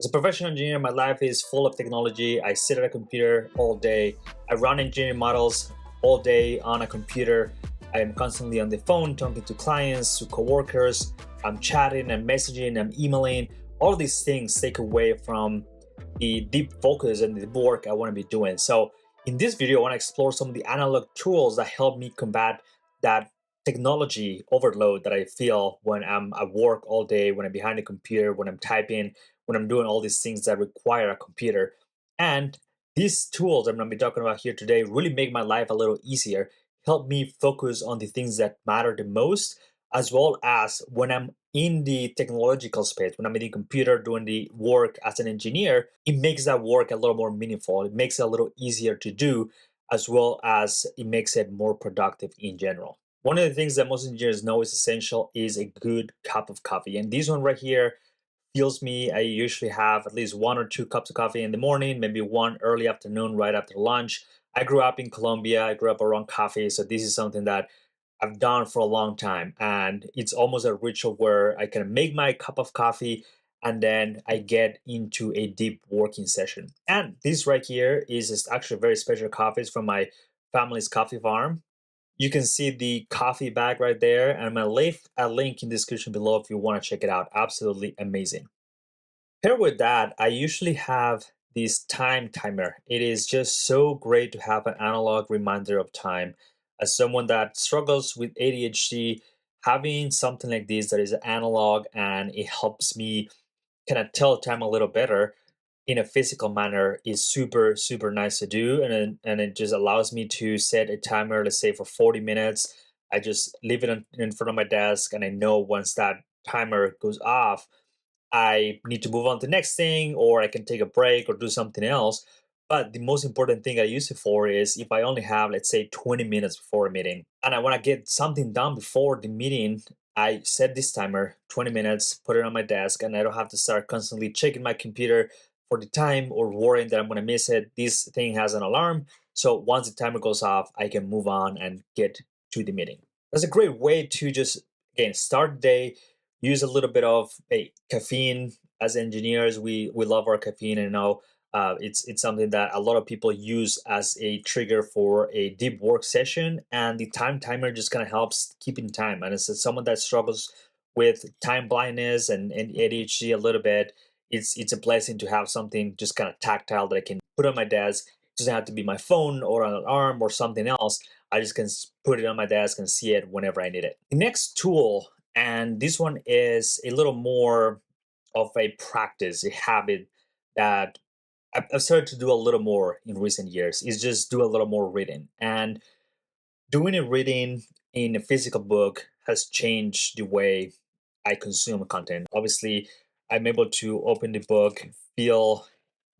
As a professional engineer, my life is full of technology. I sit at a computer all day. I run engineering models all day on a computer. I am constantly on the phone talking to clients, to coworkers. I'm chatting, I'm messaging, I'm emailing. All of these things take away from the deep focus and the work I want to be doing. So, in this video, I want to explore some of the analog tools that help me combat that technology overload that I feel when I'm at work all day, when I'm behind a computer, when I'm typing, when I'm doing all these things that require a computer. And these tools I'm going to be talking about here today really make my life a little easier, help me focus on the things that matter the most, as well as when I'm in the technological space, when I'm in the computer doing the work as an engineer, it makes that work a little more meaningful. It makes it a little easier to do, as well as it makes it more productive in general. One of the things that most engineers know is essential is a good cup of coffee. And this one right here fuels me. I usually have at least 1 or 2 cups of coffee in the morning, maybe one early afternoon right after lunch. I grew up in Colombia. I grew up around coffee. So this is something that I've done for a long time. And it's almost a ritual where I can make my cup of coffee and then I get into a deep working session. And this right here is actually a very special coffee. It's from my family's coffee farm. You can see the coffee bag right there, and I'm gonna leave a link in the description below if you want to check it out. Absolutely amazing. Paired with that, I usually have this time timer. It is just so great to have an analog reminder of time. As someone that struggles with ADHD, having something like this that is analog and it helps me kind of tell time a little better in a physical manner is super super nice to do, and it just allows me to set a timer, let's say for 40 minutes. I just leave it in front of my desk, and I know once that timer goes off, I need to move on to the next thing, or I can take a break or do something else. But the most important thing I use it for is if I only have, let's say, 20 minutes before a meeting and I want to get something done before the meeting, I set this timer 20 minutes, put it on my desk, and I don't have to start constantly checking my computer for the time or worrying that I'm going to miss it. This thing has an alarm. So once the timer goes off, I can move on and get to the meeting. That's a great way to just, again, start the day, use a little bit of caffeine. As engineers, we love our caffeine, and know it's something that a lot of people use as a trigger for a deep work session. And the time timer just kind of helps keeping time. And as someone that struggles with time blindness and ADHD a little bit, it's a blessing to have something just kind of tactile that I can put on my desk. It doesn't have to be my phone or an alarm or something else. I just can put it on my desk and see it whenever I need it. The next tool, and this one is a little more of a practice, a habit that I've started to do a little more in recent years, is just do a little more reading. And doing a reading in a physical book has changed the way I consume content. Obviously, I'm able to open the book, feel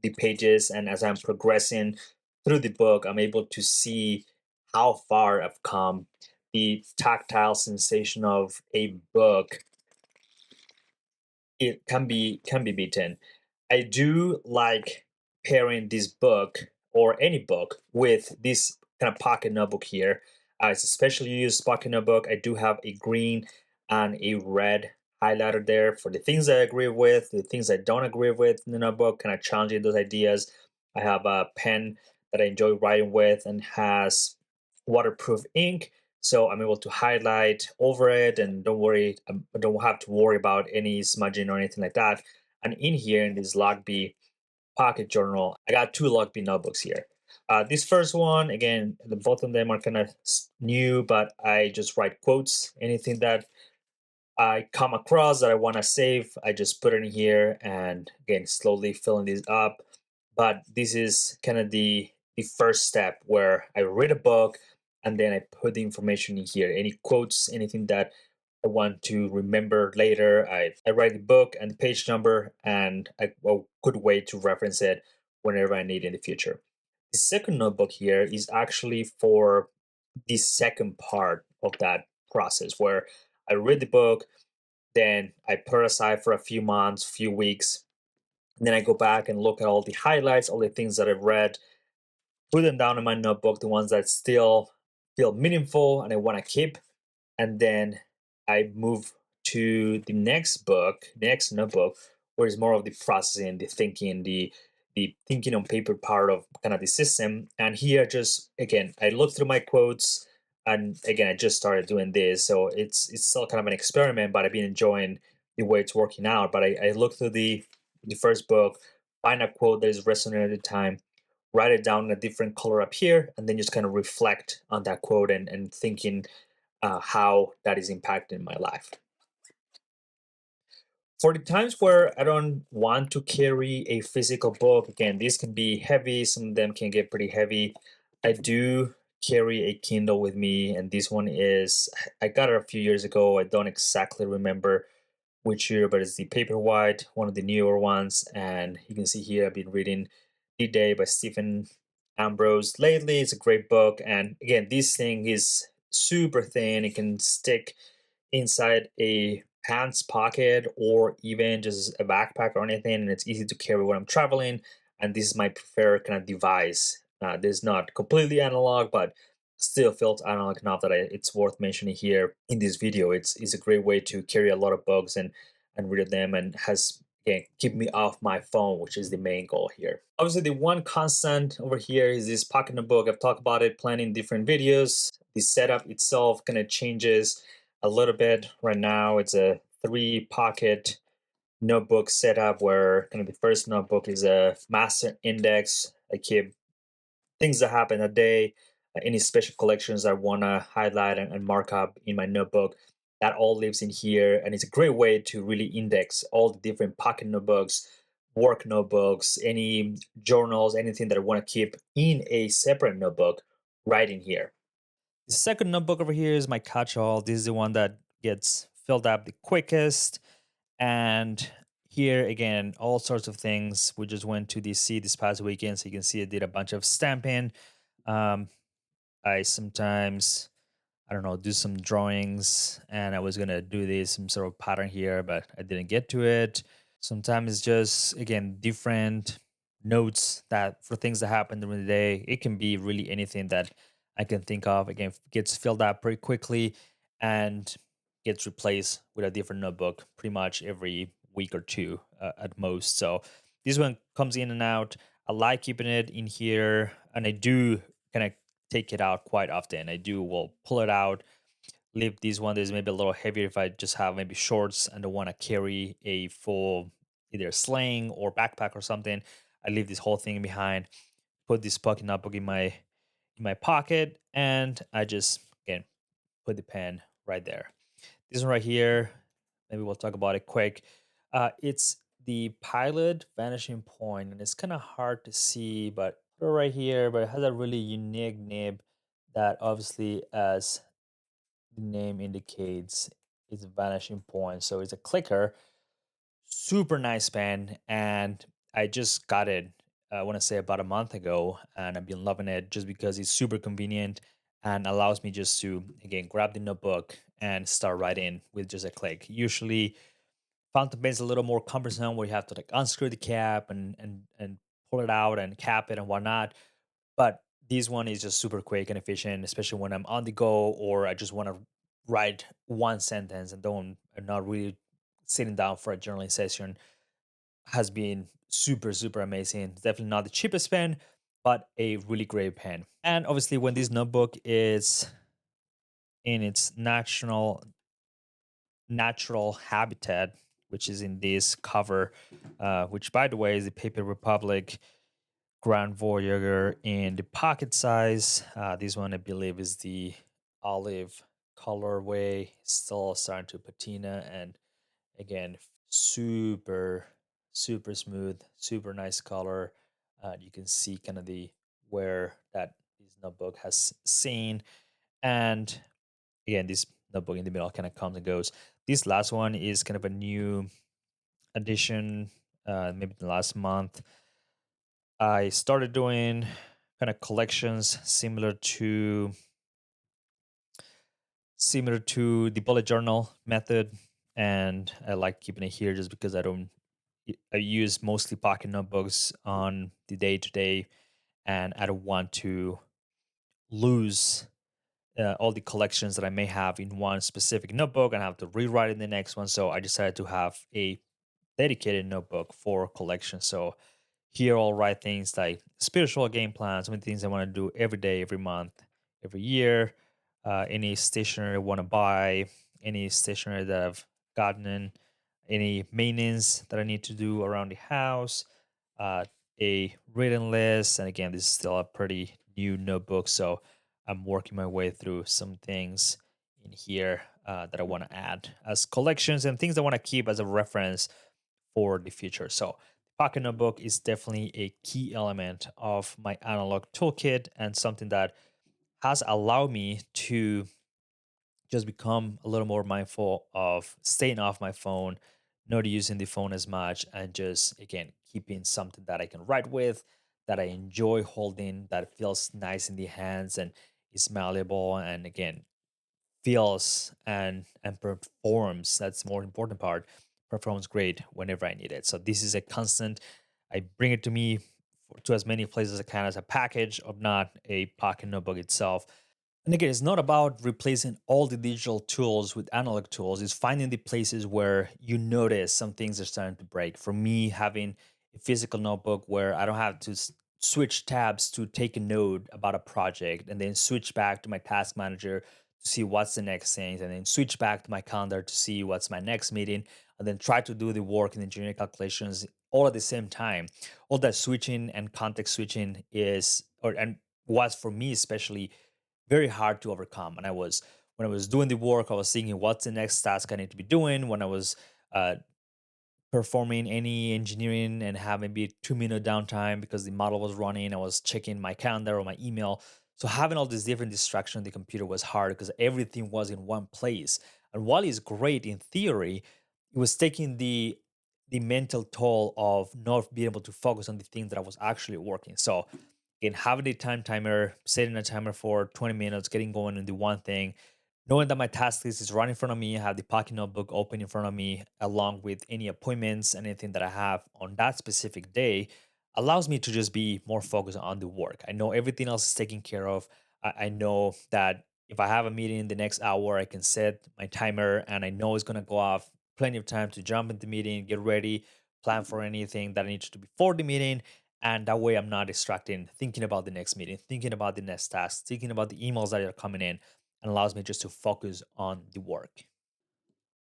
the pages, and as I'm progressing through the book, I'm able to see how far I've come. The tactile sensation of a book, it can be beaten. I do like pairing this book or any book with this kind of pocket notebook here. It's a specially used pocket notebook. I do have a green and a red highlighter there for the things I agree with, the things I don't agree with in the notebook, kind of challenging those ideas. I have a pen that I enjoy writing with and has waterproof ink, so I'm able to highlight over it and don't worry, I don't have to worry about any smudging or anything like that. And in here in this log B pocket journal, I got two log B notebooks here. This first one, again, both of them are kind of new, but I just write quotes. Anything that I come across that I want to save, I just put it in here, and again, slowly filling these up. But this is kind of the first step where I read a book and then I put the information in here. Any quotes, anything that I want to remember later, I write the book and the page number, and a good way to reference it whenever I need in the future. The second notebook here is actually for the second part of that process where I read the book, then I put aside for a few months, few weeks, and then I go back and look at all the highlights, all the things that I've read, put them down in my notebook, the ones that still feel meaningful and I want to keep, and then I move to the next book, next notebook, where it's more of the processing, the thinking on paper part of kind of the system. And here, just again, I look through my quotes, and again, I just started doing this, so it's still kind of an experiment, but I've been enjoying the way it's working out. But I look through the first book, find a quote that is resonant at the time, write it down in a different color up here, and then just kind of reflect on that quote and thinking how that is impacting my life. For the times where I don't want to carry a physical book, again, these can be heavy, some of them can get pretty heavy. I do carry a Kindle with me, and this one is, I got it a few years ago. I don't exactly remember which year, but it's the Paperwhite, one of the newer ones. And you can see here I've been reading The Day by Stephen Ambrose lately. It's a great book. And again, this thing is super thin. It can stick inside a pants pocket or even just a backpack or anything, and it's easy to carry when I'm traveling. And this is my preferred kind of device. This is not completely analog, but still feels analog enough that it's worth mentioning here in this video. It's a great way to carry a lot of books and read them, and has, again, keep me off my phone, which is the main goal here. Obviously, the one constant over here is this pocket notebook. I've talked about it plenty in different videos. The setup itself kind of changes a little bit. Right now, it's a 3 pocket notebook setup where kind of the first notebook is a master index. I keep things that happen a day, any special collections I want to highlight and mark up in my notebook. That all lives in here, and it's a great way to really index all the different pocket notebooks, work notebooks, any journals, anything that I want to keep in a separate notebook right in here. The second notebook over here is my catch-all. This is the one that gets filled up the quickest. And here again, all sorts of things. We just went to DC this past weekend, so you can see I did a bunch of stamping. Um, I sometimes, I don't know, do some drawings, and I was gonna do this some sort of pattern here, but I didn't get to it. Sometimes it's just, again, different notes that for things that happen during the day. It can be really anything that I can think of. Again, gets filled out pretty quickly and gets replaced with a different notebook pretty much every week or two at most. So this one comes in and out. I like keeping it in here, and I do kind of take it out quite often. I do will pull it out, leave this one that is maybe a little heavier if I just have maybe shorts and don't want to carry a full either sling or backpack or something. I leave this whole thing behind, put this pocket notebook in my pocket, and I just, again, put the pen right there. This one right here, maybe we'll talk about it quick. It's the Pilot Vanishing Point, and it's kind of hard to see, but right here, but it has a really unique nib that obviously, as the name indicates, is a vanishing point. So it's a clicker, super nice pen, and I just got it. I want to say about a month ago, and I've been loving it just because it's super convenient and allows me just to, again, grab the notebook and start writing with just a click. Usually, fountain pen is a little more cumbersome, where you have to like unscrew the cap and pull it out and cap it and whatnot. But this one is just super quick and efficient, especially when I'm on the go or I just want to write one sentence and don't, I'm not really sitting down for a journaling session. Has been super, super amazing. It's definitely not the cheapest pen, but a really great pen. And obviously, when this notebook is in its natural habitat, which is in this cover, which by the way is the Paper Republic Grand Voyager in the pocket size. This one I believe is the olive colorway. Still starting to patina, and again, super, super smooth, super nice color. You can see kind of the where that this notebook has seen, and again, this notebook in the middle kind of comes and goes. This last one is kind of a new addition, maybe the last month. I started doing kind of collections similar to the bullet journal method, and I like keeping it here just because I use mostly pocket notebooks on the day to day, and I don't want to lose all the collections that I may have in one specific notebook and have to rewrite in the next one. So I decided to have a dedicated notebook for collection. So here I'll write things like spiritual game plans, some things I want to do every day, every month, every year, any stationery I want to buy, any stationery that I've gotten, any maintenance that I need to do around the house, uh, a written list. And again, this is still a pretty new notebook, so I'm working my way through some things in here that I want to add as collections and things I want to keep as a reference for the future. So, pocket notebook is definitely a key element of my analog toolkit and something that has allowed me to just become a little more mindful of staying off my phone, not using the phone as much, and just again keeping something that I can write with, that I enjoy holding, that feels nice in the hands and is malleable, and again feels and performs. That's the more important part. Performs great whenever I need it. So this is a constant. I bring it to me to as many places as I can as a package, of not a pocket notebook itself. And again, it's not about replacing all the digital tools with analog tools. It's finding the places where you notice some things are starting to break. For me, having a physical notebook where I don't have to switch tabs to take a note about a project and then switch back to my task manager to see what's the next thing, and then switch back to my calendar to see what's my next meeting, and then try to do the work and engineering calculations all at the same time. All that switching and context switching is, or and was for me especially very hard to overcome. And when I was doing the work, I was thinking, what's the next task I need to be doing? When I was uh, performing any engineering and have maybe a 2 minute downtime because the model was running, I was checking my calendar or my email. So having all these different distractions on the computer was hard because everything was in one place. And while it's great in theory, it was taking the mental toll of not being able to focus on the thing that I was actually working. So again, having a time timer, setting a timer for 20 minutes, getting going on the one thing, knowing that my task list is right in front of me, I have the pocket notebook open in front of me, along with any appointments, anything that I have on that specific day, allows me to just be more focused on the work. I know everything else is taken care of. I know that if I have a meeting in the next hour, I can set my timer and I know it's going to go off. Plenty of time to jump into the meeting, get ready, plan for anything that I need to do before the meeting. And that way I'm not distracted, thinking about the next meeting, thinking about the next task, thinking about the emails that are coming in, and allows me just to focus on the work.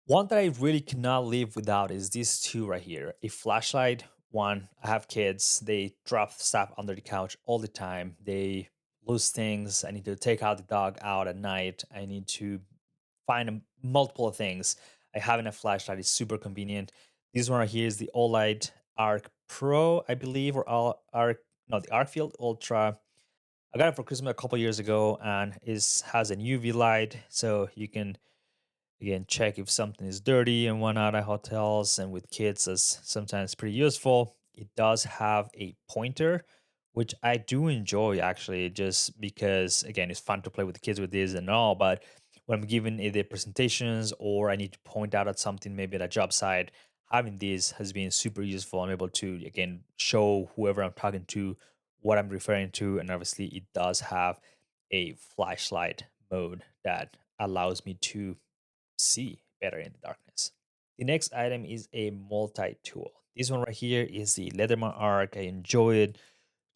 One that I really cannot live without is these two right here. A flashlight. One, I have kids. They drop stuff under the couch all the time. They lose things. I need to take out the dog out at night. I need to find multiple things. Having a flashlight is super convenient. This one right here is the Olight Arc Pro, I believe, or Arc, no, the Arcfield Ultra. I got it for Christmas a couple years ago, and it has an UV light, so you can again check if something is dirty and whatnot at hotels. And with kids, that's sometimes pretty useful. It does have a pointer, which I do enjoy actually, just because again it's fun to play with the kids with this and all. But when I'm giving either presentations or I need to point out at something, maybe at a job site, having this has been super useful. I'm able to again show whoever I'm talking to what I'm referring to, and obviously it does have a flashlight mode that allows me to see better in the darkness. The next item is a multi-tool. This one right here is the Leatherman Arc. I enjoy it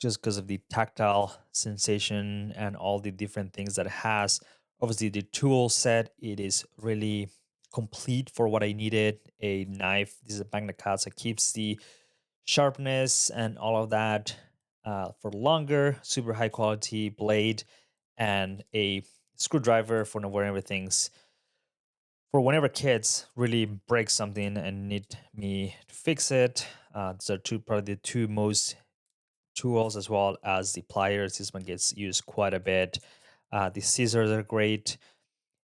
just because of the tactile sensation and all the different things that it has. Obviously, the tool set, it is really complete for what I needed. A knife, this is a magna cut, so it keeps the sharpness and all of that for longer. Super high quality blade, and a screwdriver for whenever things, for whenever kids really break something and need me to fix it. These are probably the two most tools, as well as the pliers. This one gets used quite a bit. The scissors are great.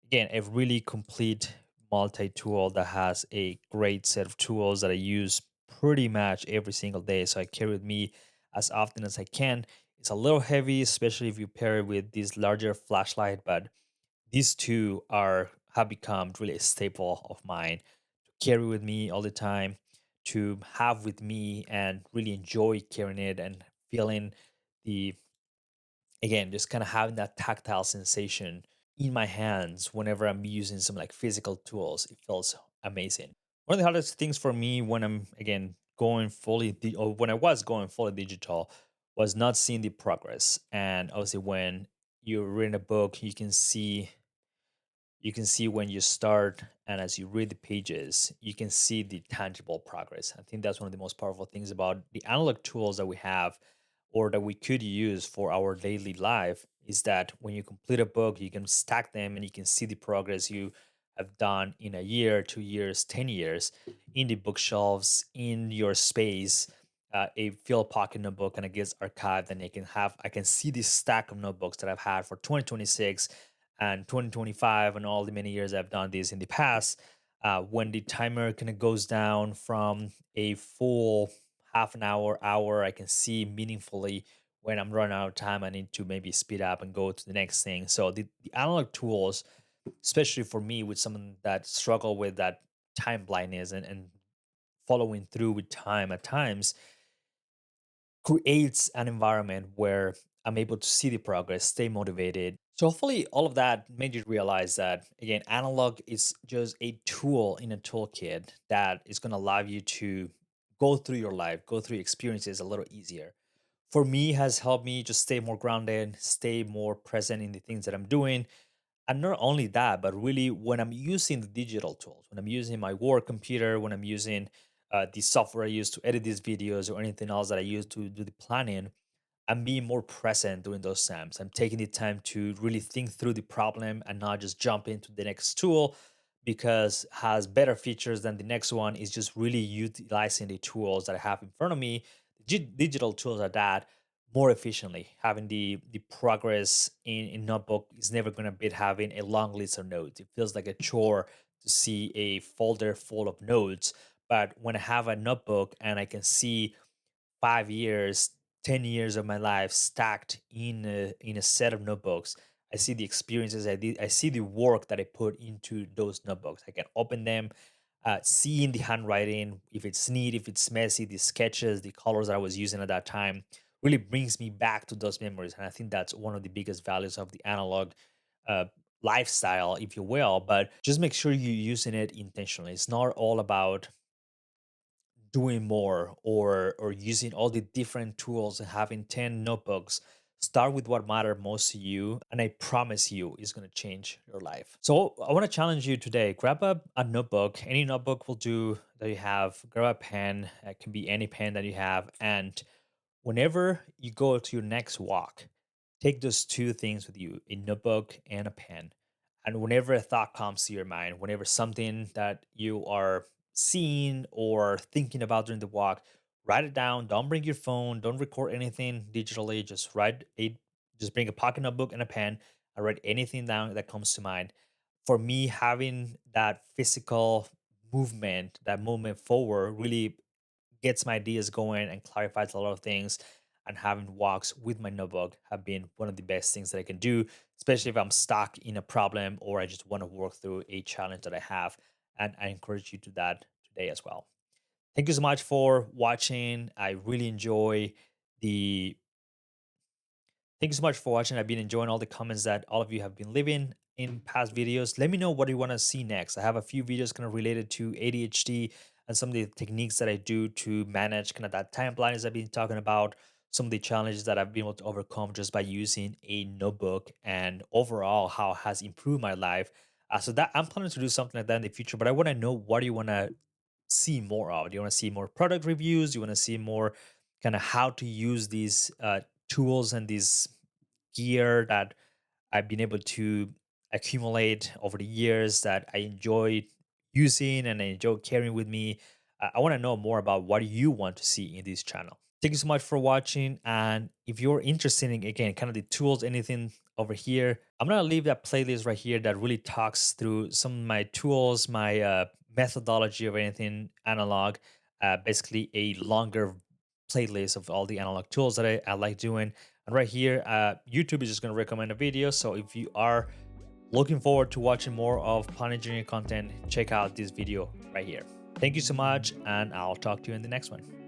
Again, a really complete multi-tool that has a great set of tools that I use pretty much every single day. So I carry with me as often as I can. It's a little heavy, especially if you pair it with this larger flashlight, but these two are have become really a staple of mine to carry with me all the time, to have with me and really enjoy carrying it and feeling the, again, just kind of having that tactile sensation in my hands whenever I'm using some like physical tools. It feels amazing. One of the hardest things for me when I'm again going or when I was going fully digital was not seeing the progress. And obviously, when you're reading a book, you can see when you start, and as you read the pages you can see the tangible progress. I think that's one of the most powerful things about the analog tools that we have or that we could use for our daily life is that when you complete a book you can stack them and you can see the progress you have done in a year, 2 years, 10 years in the bookshelves, in your space. A field pocket notebook and it gets archived, and I can see this stack of notebooks that I've had for 2026 and 2025 and all the many years I've done this in the past. When the timer kind of goes down from a full half an hour, I can see meaningfully when I'm running out of time. I need to maybe speed up and go to the next thing. So the analog tools, especially for me, with someone that struggle with that time blindness and following through with time at times, creates an environment where I'm able to see the progress, stay motivated. So hopefully all of that made you realize that again, analog is just a tool in a toolkit that is going to allow you to go through your life, go through experiences a little easier. For me, has helped me just stay more grounded, stay more present in the things that I'm doing. And not only that, but really when I'm using the digital tools, when I'm using my work computer, when I'm using the software I use to edit these videos or anything else that I use to do the planning, I'm being more present during those times. I'm taking the time to really think through the problem and not just jump into the next tool because has better features than the next one. Is just really utilizing the tools that I have in front of me, digital tools at that, more efficiently. Having the progress in notebook is never going to beat having a long list of notes. It feels like a chore to see a folder full of notes, but when I have a notebook and I can see 5 years, 10 years of my life stacked in a set of notebooks. I see the experiences I did. I see the work that I put into those notebooks. I can open them, seeing the handwriting, if it's neat, if it's messy, the sketches, the colors that I was using at that time really brings me back to those memories. And I think that's one of the biggest values of the analog uh, lifestyle, if you will. But just make sure you're using it intentionally. It's not all about doing more or using all the different tools and having 10 notebooks. Start with what matter most to you, and I promise you it's going to change your life. So I want to challenge you today. Grab a notebook. Any notebook will do that you have. Grab a pen. It can be any pen that you have. And whenever you go to your next walk, take those two things with you, a notebook and a pen. And whenever a thought comes to your mind, whenever something that you are seeing or thinking about during the walk, write it down. Don't bring your phone, don't record anything digitally. Just bring a pocket notebook and a pen and write anything down that comes to mind. For me, having that physical movement, that movement forward really gets my ideas going and clarifies a lot of things. And having walks with my notebook have been one of the best things that I can do, especially if I'm stuck in a problem or I just want to work through a challenge that I have. And I encourage you to that today as well. Thank you so much for watching. I really enjoy the Thank you so much for watching. I've been enjoying all the comments that all of you have been leaving in past videos. Let me know what you want to see next. I have a few videos kind of related to ADHD and some of the techniques that I do to manage kind of that time blindness I've been talking about, some of the challenges that I've been able to overcome just by using a notebook, and overall how it has improved my life. So that I'm planning to do something like that in the future, but I want to know, what do you want to see more of? Do you want to see more product reviews? Do you want to see more kind of how to use these tools and these gear that I've been able to accumulate over the years that I enjoy using and I enjoy carrying with me? I want to know more about what you want to see in this channel. Thank you so much for watching. And if you're interested in, again, kind of the tools, anything over here, I'm going to leave that playlist right here that really talks through some of my tools, my methodology of anything analog, basically a longer playlist of all the analog tools that I like doing. And right here, YouTube is just going to recommend a video. So if you are looking forward to watching more of plant engineering content, check out this video right here. Thank you so much, and I'll talk to you in the next one.